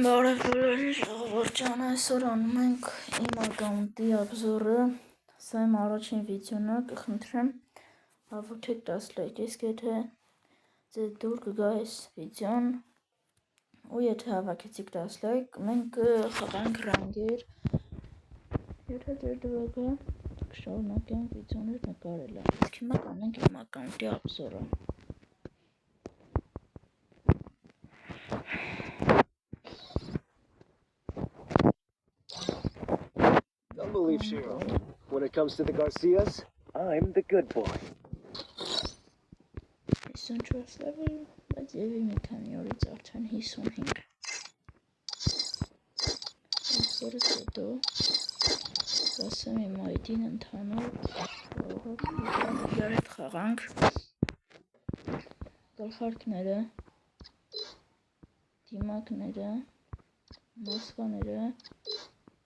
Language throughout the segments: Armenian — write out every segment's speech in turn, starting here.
Բարև բոլորին, ժողովուրդ այսօր անում ենք իմ ակաունտի обзորը, սա իմ առաջին վիդեոն է, կխնդրեմ հավաքեք 10 լայք, իսկ եթե ձեզ դուր կգա այս վիդեոն ու եթե հավաքեցիք 10 լայք, մենք կխաղանք ռանգեր, եթե ձեր դուր կգա, կշարունակենք վիդեոներ նկարելը, իսկ հիմա կանենք իմ ակաունտի обзորը։ Don't believe Shiro. When it comes to the Garcias, I'm the good boy. Trust level, բայց եւի մի քանի օրից արդեն 55։ Այսօրից հետո ասեմ իմ ID-ն ընդհանուր, կարող եք հետ խաղանք։ Գլխարկները, դիմակները, մասկաները,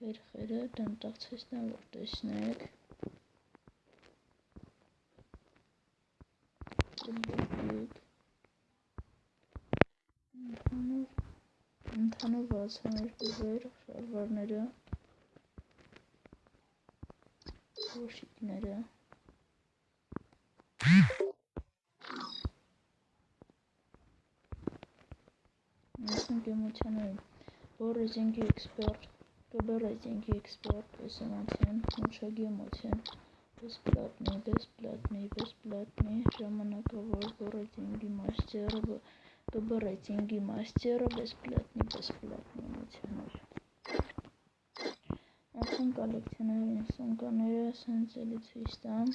վերխերը, դանդաղցեսն որ տեսնեք։ Ընդհանուր 62 վեր, շարվարները, ոշիկները, ասենք էմոցիաները, բորեզինգի էքսպերտ, կբերեզինգի էքսպերտ, էսեմացիան, մոչագի էմոցիան, բեսպլատնի, ժամանակավոր բորեզինգի մաստերը, կբերեզինգի մաստերը, բեսպլատնի էմոցիաներ։ Ասենք կոլեկցիոներային սումկաները, սենց էլի ցույց տամ,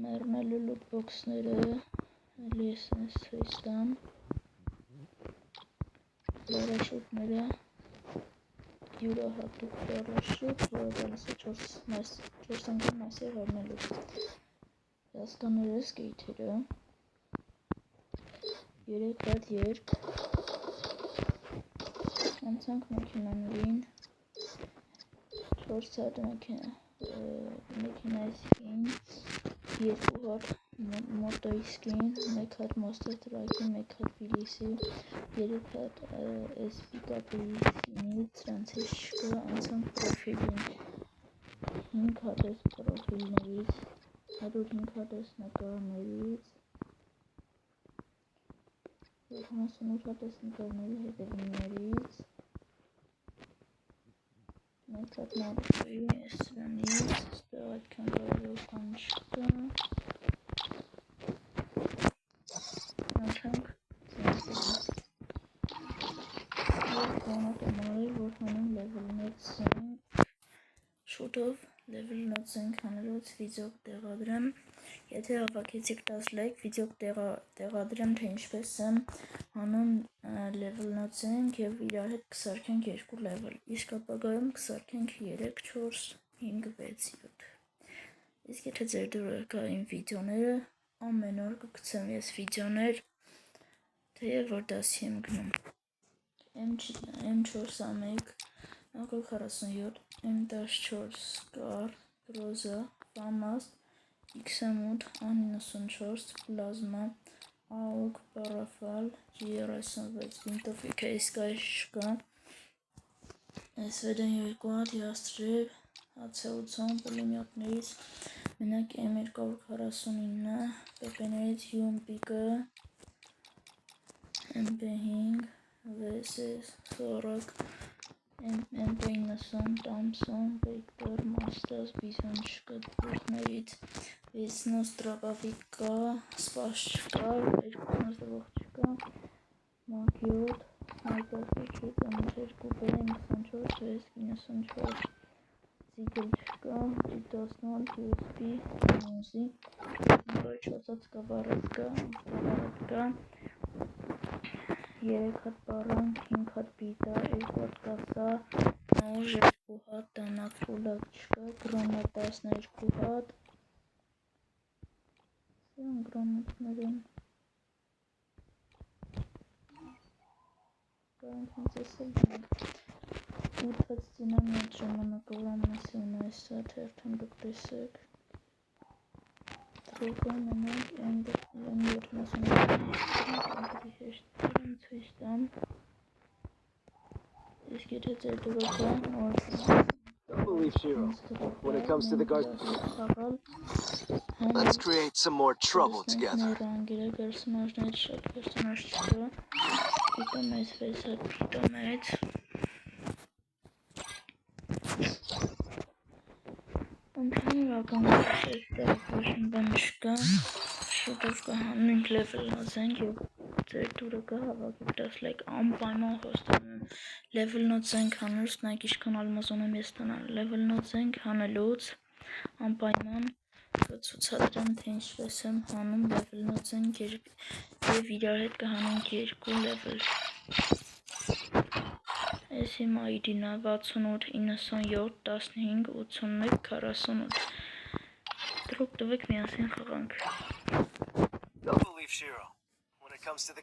մեռնելու լուտբոքսները, էլի սենց ցույց տամ, պարաշուտները, յուրահատուկ պարաշուտ, որը գալիս է 4 անգամ մասի հեռնելու, յասկաները, սկեյթերը, 3 հատ երկ, անցանք մաքինաներին, 4 հատ մեքենայի սկին, 2 հատ մոտոյի սկին, 1 հատ մոստր տրակի, 1 հատ վիլիսի, 3 հատ SP կապերի սկինից, սրանցից չկա, անցանք պրոֆիլին, 5 հատ ես պրոֆիլներից, 105 հատ ես նկարներից, 78 հատ ես նկարների հետևիններից, 1 հատ նավրուի ես սրանից, ստեղ այդքան կարևոր բան չկա, անցանք ծնցելից, և կանատ ամարել, որ հանում լևելներ զենք, շուտով լևելներ զենք հանելուց վիդեո կտեղադրեմ, եթե հավաքեցիք 10 լայք, վիդեո կտեղադրեմ, թե ինչպես եմ հանում լևելներ զենք և իրար հետ կսարքենք 2 լևել, իսկ ապագայում կսարքենք 3, 4, 5, 6, 7, իսկ եթե ձեր դուր կգա իմ վիդեոները, ամեն օր կգցեմ ես վիդեոներ, թեև որ դասի եմ գնում, M4A1, AK47, M14, Scar, Groza, FAMAS, XM8, A94, Plazma, AUG, Parafal, GR26, Վինտով KSK չկա, SVD 2 հատ, Yastreb, AC80 պուլեմյոտներից, մենակ M249, PP-ներից UMP-ը, MP5, VSS 40, MP90, Thompson, Vector, Masters, Bison չկա դպրտներից, Vesnos, Drabavik կա, Spas չկա, 2 նստվող չկա, Mach-7, Sniper Picture, M2B, M24, VS94, Zigel չկա, G10, USB, Uzi, 4 կավարետ կա, 3 հատ պարանք, 5 հատ պիտա, 2 հատ կասա, նոժ 2 հատ, դանակ ֆուլակ չկա, գրոնատ 12 հատ, սյան գրոնատներ են, կարանք հենց էսել դրանք, 8 հատ դինամիտ ժամանակավոր ամնասիոն այսա, թերթում դուք տեսեք, Տրոկը մենակ M79, հեշտ դրան ցույց եթե ձեր դուրը նոր Double leaf, Shiro. When it comes to the խաղալ Let's create some more trouble together. Անգիրը պերսոնաժներ շատ պերսոնաժ չկա Պիտոմեծ վեսատ պիտոմեծ Ընդհանրական այստեղ ոչ մի բան չկա շուտով կհանենք level նոցենք և ձեր դուրը կհավաքի 10 like անպայման խոստանում եմ level նոցենք հանելուց նայք ինչքան ալմազ ունեմ ես տնալ level նոցենք հանելուց անպայման կցուցադրեմ թե ինչպես եմ հանում level նոցենք և իրար հետ կհանենք 2 level Ես իմ ID-ն է 68 97 15 81 48 Դրուկ տվեք միասին խաղանք Double leaf, Shiro. When it comes to the